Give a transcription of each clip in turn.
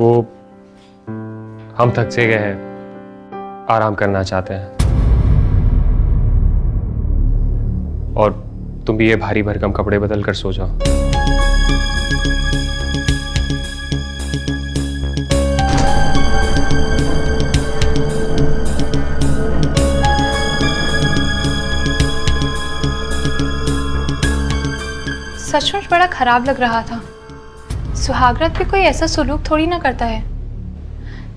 वो हम थक से गए हैं, आराम करना चाहते हैं। और तुम भी ये भारी भरकम कपड़े बदल कर सो जाओ। सचमुच बड़ा खराब लग रहा था। सुहागरात पे कोई ऐसा सुलूक थोड़ी ना करता है।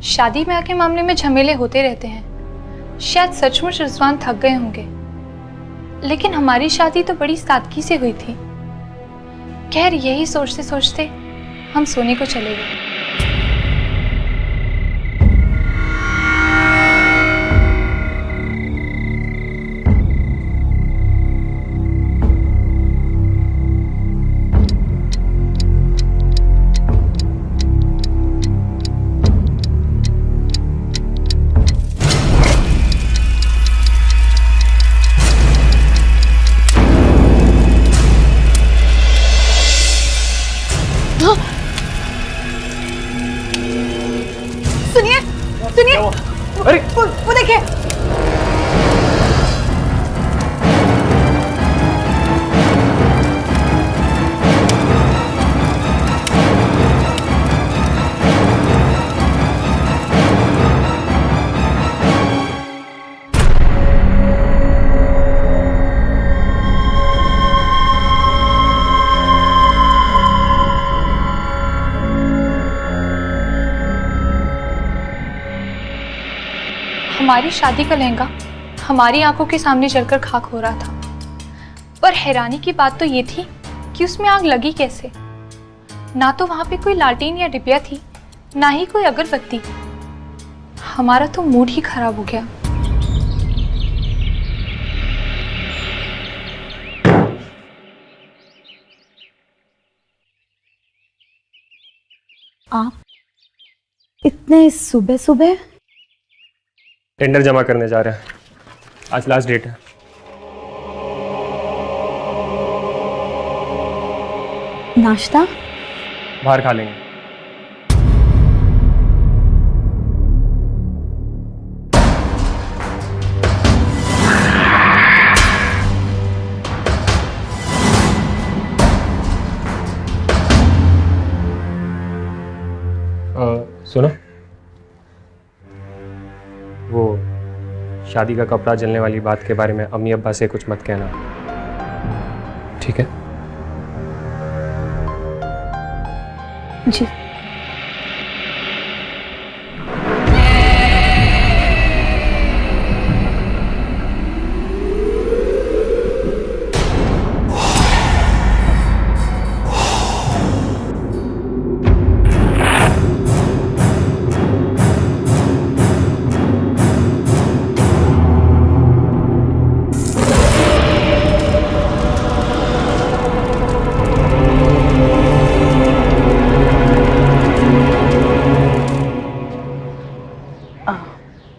शादी ब्याह के मामले में झमेले होते रहते हैं। शायद सचमुच रिजवान थक गए होंगे, लेकिन हमारी शादी तो बड़ी सादगी से हुई थी। खैर, यही सोचते सोचते हम सोने को चले गए। सुनिए, सुनिए, अरे वो देखिए। हमारी शादी का लहंगा हमारी आंखों के सामने जलकर खाक हो रहा था। पर हैरानी की बात तो ये थी कि उसमें आग लगी कैसे। ना तो वहां पे कोई लालटेन या डिबिया थी, ना ही कोई अगरबत्ती। हमारा तो मूड ही खराब हो गया। आप इतने सुबह सुबह? टेंडर जमा करने जा रहे हैं, आज लास्ट डेट है। नाश्ता बाहर खा लेंगे। सुनो, वो शादी का कपड़ा जलने वाली बात के बारे में अम्मी अब्बा से कुछ मत कहना, ठीक है? जी।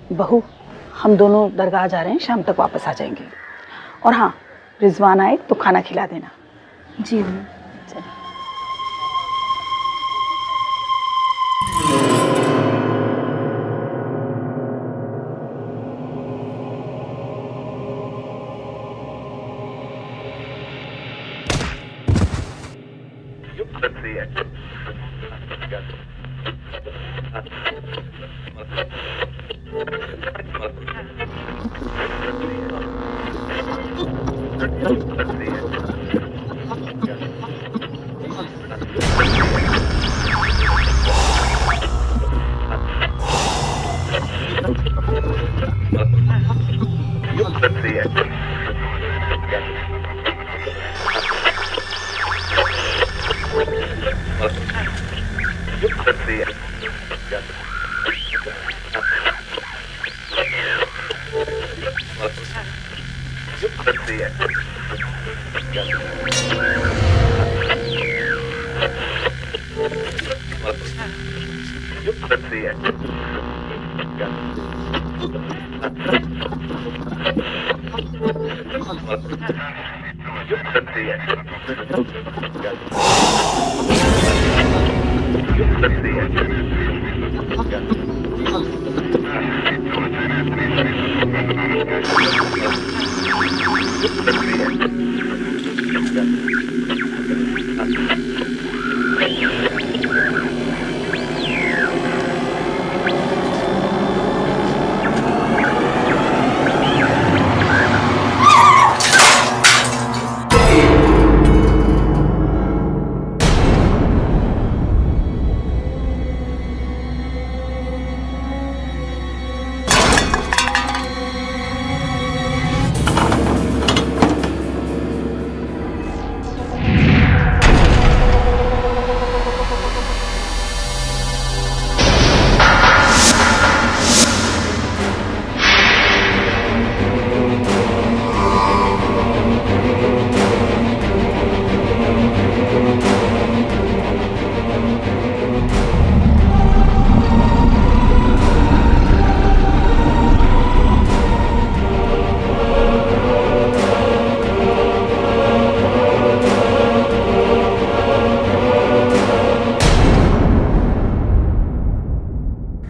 बहू, हम दोनों दरगाह जा रहे हैं, शाम तक वापस आ जाएंगे। और हाँ, रिजवान आए तो खाना खिला देना। जी। Let's see it.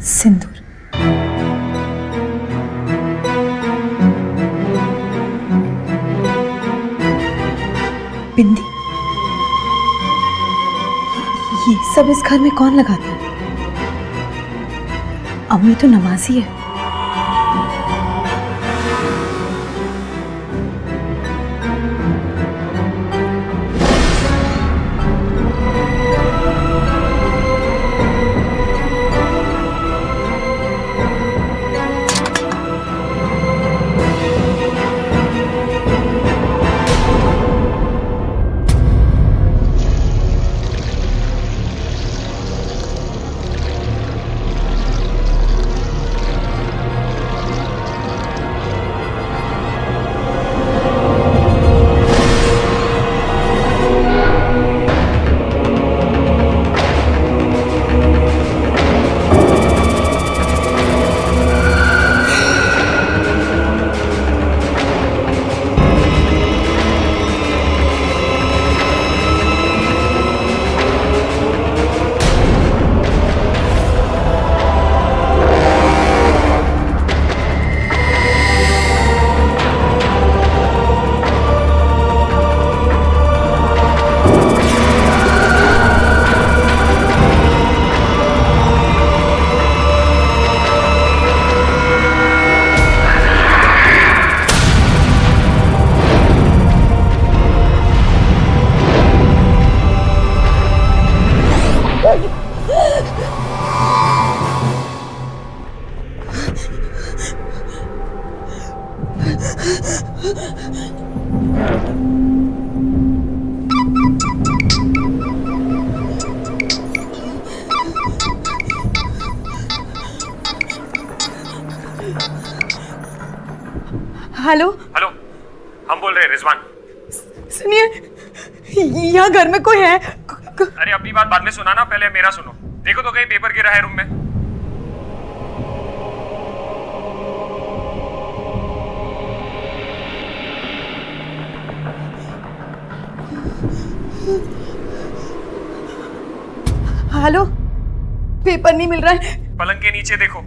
सिंदूर। बिंदी। ये सब इस घर में कौन लगाता है? अम्मी तो नमाजी है। हेलो हेलो, हम बोल रहे हैं रिजवान। सुनिए, यहाँ घर में कोई है? अरे अपनी बात बाद में सुनाना, पहले मेरा सुनो। देखो तो कहीं पेपर गिरा है रूम में। हेलो, पेपर नहीं मिल रहा है। पलंग के नीचे देखो,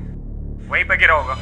वहीं पे गिरा होगा।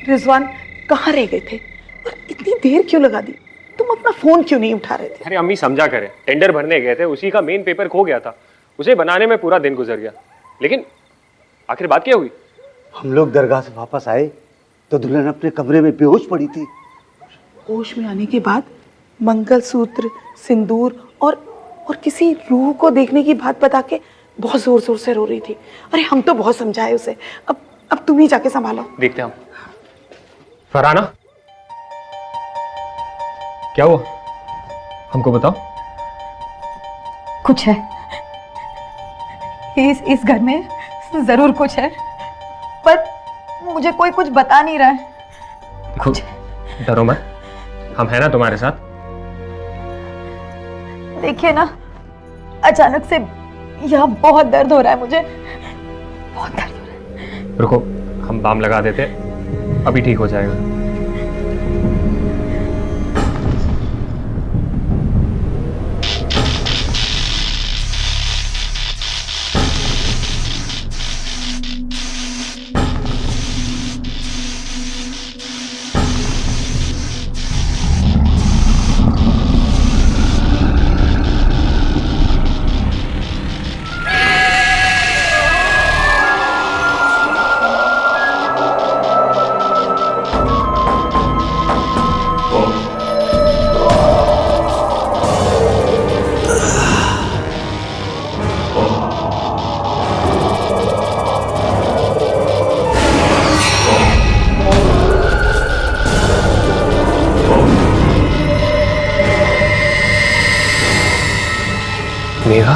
रिजवान कहाँ रह गए थे और इतनी देर क्यों लगा दी? तुम अपना फोन क्यों नहीं उठा रहे थे? अरे अम्मी समझा करें, टेंडर भरने गए थे, उसी का मेन पेपर खो गया था, उसे बनाने में पूरा दिन गुजर गया। लेकिन आखिर बात क्या हुई? हम लोग दरगाह से वापस आए तो दुल्हन अपने कमरे में बेहोश पड़ी थी। होश में आने के बाद मंगलसूत्र, सिंदूर और किसी रूह को देखने की बात बता के बहुत जोर जोर से रो रही थी। अरे हम तो बहुत समझाए उसे। अब तुम ही जाके संभालो। देखते हम। फरहाना, क्या हुआ? हमको बताओ। कुछ है, इस घर में जरूर कुछ है, पर मुझे कोई कुछ बता नहीं रहा है। देखो, डरो मत, हम हैं ना तुम्हारे साथ। देखिए ना, अचानक से यहाँ बहुत दर्द हो रहा है मुझे, बहुत दर्द हो रहा है। रुको, हम बाम लगा देते, अभी ठीक हो जाएगा। मेघा,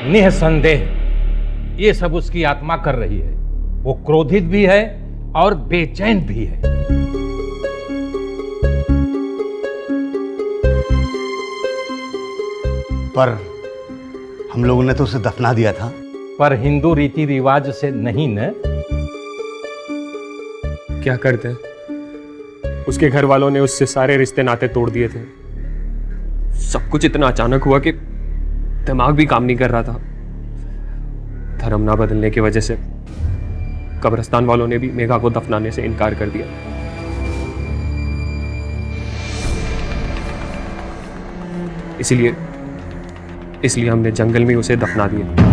निसंदेह ये सब उसकी आत्मा कर रही है। वो क्रोधित भी है और बेचैन भी है। पर हम लोगों ने तो उसे दफना दिया था। पर हिंदू रीति रिवाज से नहीं न। क्या करते? उसके घर वालों ने उससे सारे रिश्ते नाते तोड़ दिए थे। सब कुछ इतना अचानक हुआ कि दिमाग भी काम नहीं कर रहा था। धर्म ना बदलने की वजह से कब्रिस्तान वालों ने भी मेघा को दफनाने से इनकार कर दिया। इसलिए हमने जंगल में उसे दफना दिया।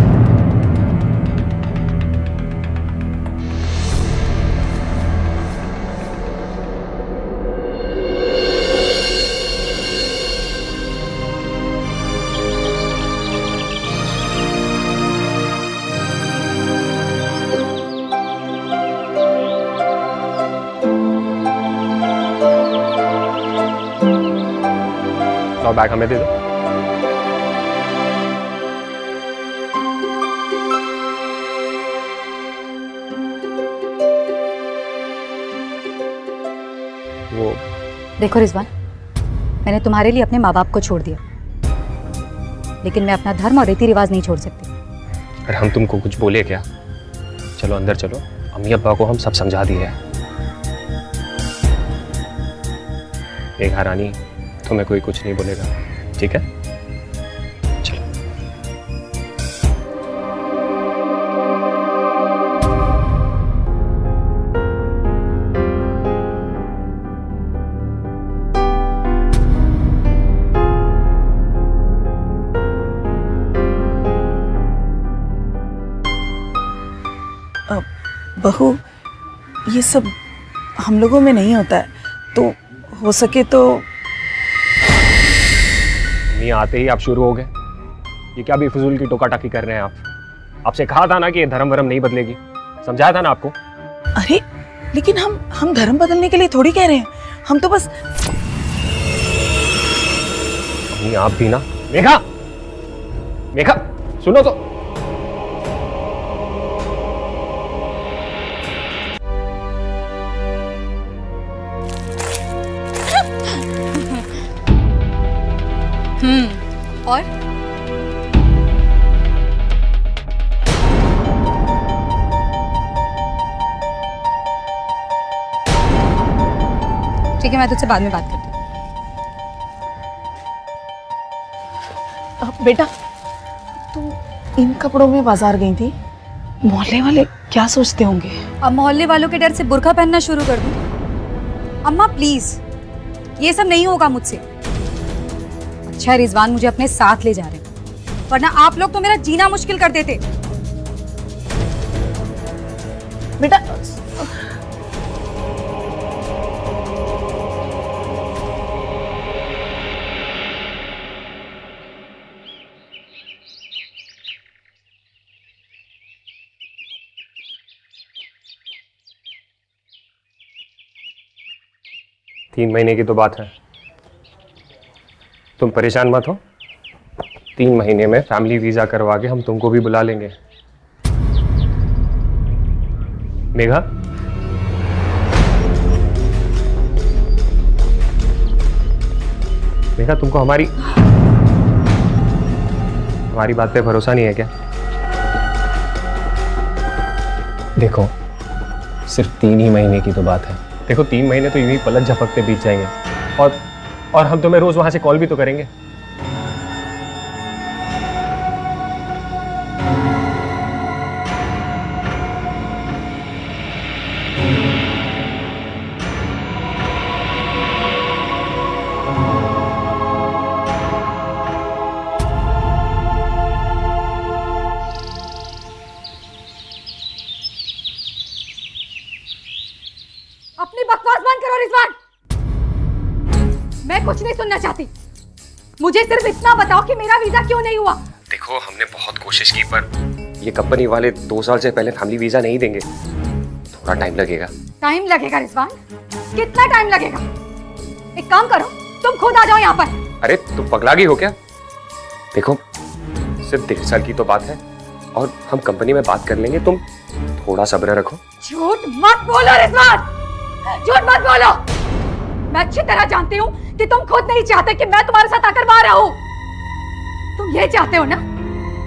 और बैग हमें दे दो। वो देखो रिजवान, मैंने तुम्हारे लिए अपने माँ बाप को छोड़ दिया, लेकिन मैं अपना धर्म और रीति रिवाज नहीं छोड़ सकती। अरे हम तुमको कुछ बोले क्या? चलो अंदर चलो, अम्मी अब्बा को हम सब समझा दिए हैं। मेघा रानी, तुम्हें कोई कुछ नहीं बोलेगा, ठीक है? चलो। बहू, ये सब हम लोगों में नहीं होता है, तो हो सके तो। नहीं आते ही आप शुरू हो गए। ये क्या बेफिजूल की टोका टाकी कर रहे हैं आप? आपसे कहा था ना कि ये धर्म वरम नहीं बदलेगी, समझाया था ना आपको। अरे लेकिन हम धर्म बदलने के लिए थोड़ी कह रहे हैं, हम तो बस। नहीं आप भी ना। मेघा, मेघा सुनो तो। और है, मैं तुझसे बाद में बात करती हूँ। बेटा तुम इन कपड़ों में बाजार गई थी, मोहल्ले वाले क्या सोचते होंगे? अब मोहल्ले वालों के डर से बुर्का पहनना शुरू कर दूं? अम्मा प्लीज, ये सब नहीं होगा मुझसे। अच्छा रिजवान मुझे अपने साथ ले जा रहे हैं, वरना आप लोग तो मेरा जीना मुश्किल कर देते। बेटा तीन महीने की तो बात है, तुम परेशान मत हो। 3 महीने में फैमिली वीजा करवा के हम तुमको भी बुला लेंगे। मेघा, मेघा तुमको हमारी बात पे भरोसा नहीं है क्या? देखो सिर्फ 3 ही महीने की तो बात है। देखो 3 महीने तो यूं ही पलक झपकते बीत जाएंगे, और हम तुम्हें रोज वहां से कॉल भी तो करेंगे। अपनी बकवास बंद करो रिजवान, मैं कुछ नहीं सुनना चाहती। मुझे सिर्फ इतना बताओ कि मेरा वीजा क्यों नहीं हुआ। देखो हमने बहुत कोशिश की, पर ये कंपनी वाले 2 साल से पहले फैमिली वीजा नहीं देंगे। थोड़ा टाइम लगेगा। टाइम लगेगा रिजवान? कितना टाइम लगेगा? एक काम करो, तुम खुद आ जाओ यहाँ पर। अरे तुम पगला गई हो क्या? देखो सिर्फ 1.5 साल की तो बात है, और हम कंपनी में बात कर लेंगे। तुम थोड़ा सब्र रखो। झूठ मत बोलो रिजवान, झूठ मत बोलो। मैं अच्छी तरह जानती हूँ कि तुम खुद नहीं चाहते कि मैं तुम्हारे साथ आकर वहां रहूं। तुम ये चाहते हो ना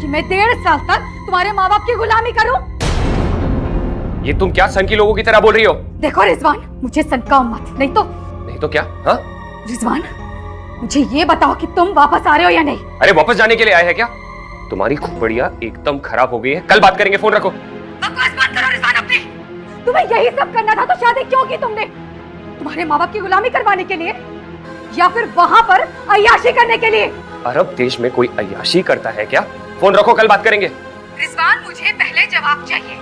कि मैं 1.5 साल तक तुम्हारे माँ बाप की गुलामी करूं? ये तुम क्या सन की लोगों की तरह बोल रही हो? देखो रिजवान, मुझे सनकाओ मत, नहीं तो क्या? हाँ रिजवान, मुझे ये बताओ कि तुम वापस आ रहे हो या नहीं? अरे वापस जाने के लिए आए हैं क्या? तुम्हारी खोपड़ियाँ एकदम खराब हो गई है। कल बात करेंगे, फोन रखो। बकवास बंद करो रिजवान अपनी। तुम्हें यही सब करना था तो शादी क्यों की तुमने? तुम्हारे माँ बाप की गुलामी करवाने के लिए, या फिर वहां पर अय्याशी करने के लिए? अरब देश में कोई अय्याशी करता है क्या? फोन रखो, कल बात करेंगे। रिजवान मुझे पहले जवाब चाहिए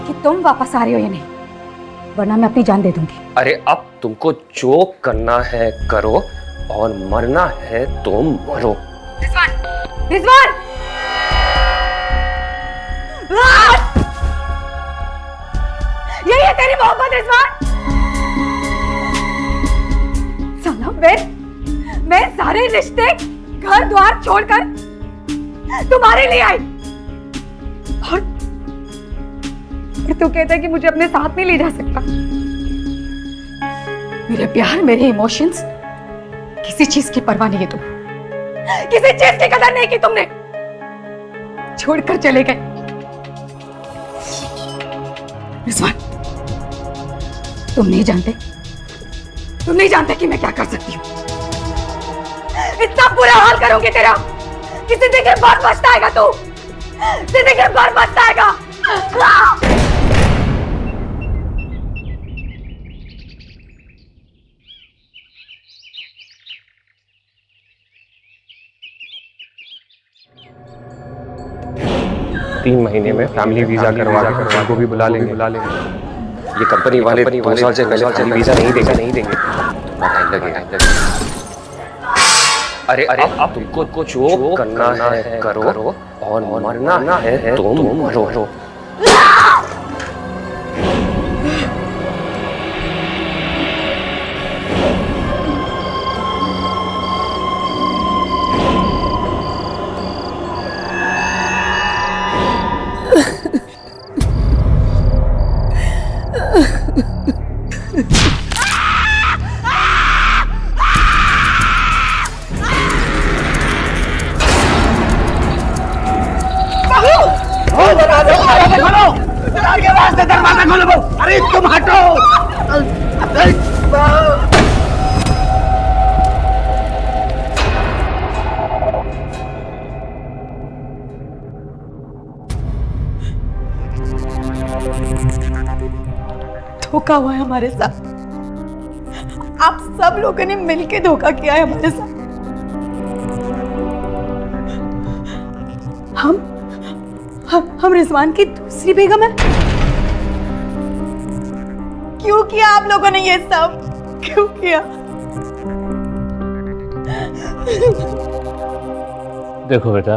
कि तुम वापस आ रहे हो या नहीं, वरना मैं अपनी जान दे दूंगी। अरे अब तुमको जो करना है करो, और मरना है तो मरो। रिजवान, रिजवान! यही है तेरी मोहब्बत रिजवान? साला मैं सारे रिश्ते घर द्वार छोड़कर तुम्हारे लिए आई, और तू कहता है कि मुझे अपने साथ नहीं ले जा सकता। मेरे प्यार, मेरे इमोशंस, किसी चीज की परवाह नहीं है तुम, किसी चीज की कदर नहीं की तुमने, छोड़कर चले गए। रिजवान, तुम नहीं जानते कि मैं क्या कर सकती हूँ। इतना बुरा हाल करूंगी तेरा कि जिंदगी भर पछताएगा तू, जिंदगी भर पछताएगा। 3 महीने में फैमिली वीजा करवा के उनको भी बुला लेंगे। ये कंपनी वाले 2 साल से पहले फैमिली वीजा नहीं देंगे। थोड़ा टाइम लगेगा। अरे अब तुमको जो करना है करो, और मरना है तो मरो। दरवाजा खोलो। अरे तुम हटो। धोखा हुआ है हमारे साथ। आप सब लोगों ने मिलके धोखा किया है हमारे साथ। हम रिजवान की दूसरी बेगम है। क्यों किया आप लोगों ने ये सब? क्यों किया? देखो बेटा,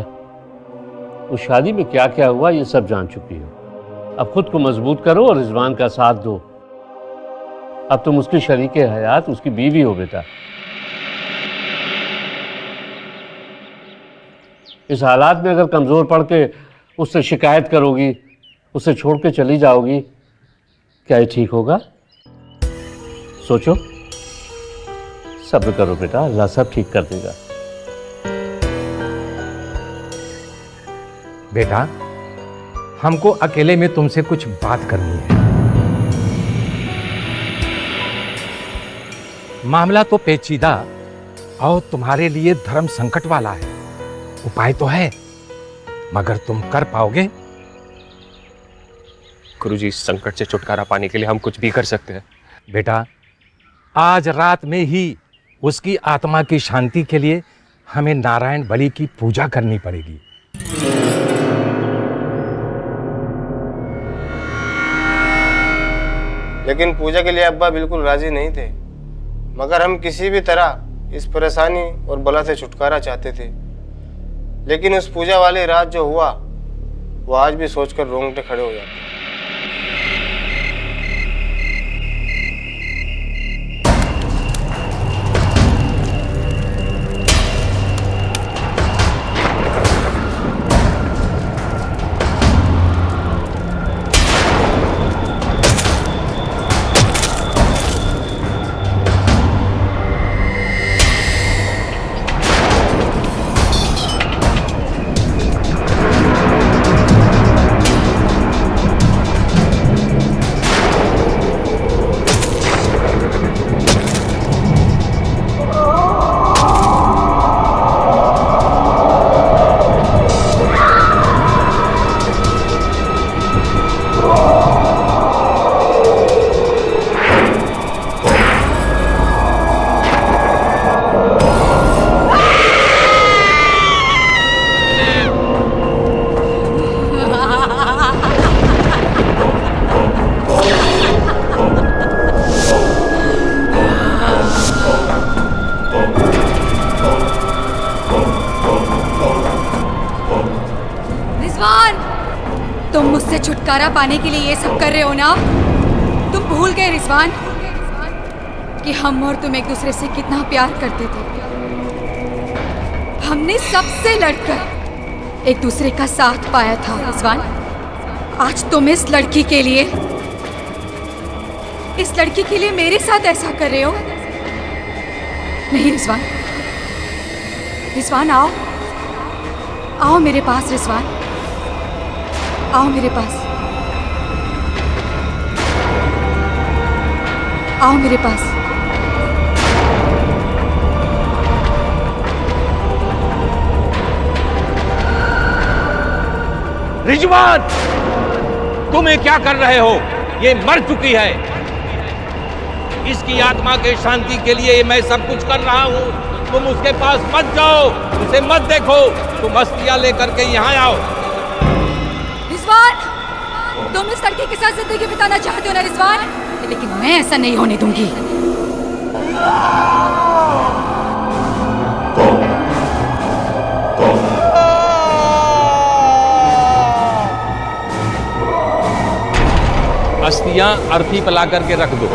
उस शादी में क्या क्या हुआ ये सब जान चुकी हो। अब खुद को मजबूत करो और रिजवान का साथ दो। अब तुम उसकी शरीके हयात, उसकी बीवी हो बेटा। इस हालात में अगर कमजोर पड़ के उससे शिकायत करोगी, उसे छोड़ के चली जाओगी, क्या ये ठीक होगा? सोचो, सब्र करो बेटा, अल्लाह सब ठीक कर देगा। बेटा, हमको अकेले में तुमसे कुछ बात करनी है। मामला तो पेचीदा और तुम्हारे लिए धर्म संकट वाला है। उपाय तो है, मगर तुम कर पाओगे? गुरुजी, इस संकट से छुटकारा पाने के लिए हम कुछ भी कर सकते हैं। बेटा, आज रात में ही उसकी आत्मा की शांति के लिए हमें नारायण बलि की पूजा करनी पड़ेगी। लेकिन पूजा के लिए अब्बा बिल्कुल राजी नहीं थे, मगर हम किसी भी तरह इस परेशानी और बला से छुटकारा चाहते थे। लेकिन उस पूजा वाली रात जो हुआ, वो आज भी सोचकर रोंगटे खड़े हो जाते हैं। तुम मुझसे छुटकारा पाने के लिए ये सब कर रहे हो ना? तुम भूल गए रिजवान कि हम और तुम एक दूसरे से कितना प्यार करते थे। हमने सबसे लड़कर एक दूसरे का साथ पाया था रिजवान। आज तुम इस लड़की के लिए मेरे साथ ऐसा कर रहे हो। नहीं रिजवान, रिजवान आओ, आओ मेरे पास रिजवान, आओ मेरे पास, आओ मेरे पास। रिजवान, तुम ये क्या कर रहे हो? ये मर चुकी है। इसकी आत्मा के शांति के लिए मैं सब कुछ कर रहा हूँ। तुम उसके पास मत जाओ, उसे मत देखो। तुम अस्थियां लेकर के यहाँ आओ। रिजवान, तुम इस लड़की के साथ जिंदगी बिताना चाहते हो ना रिजवान? लेकिन मैं ऐसा नहीं होने दूंगी। अस्थियां अर्थी पला करके रख दो।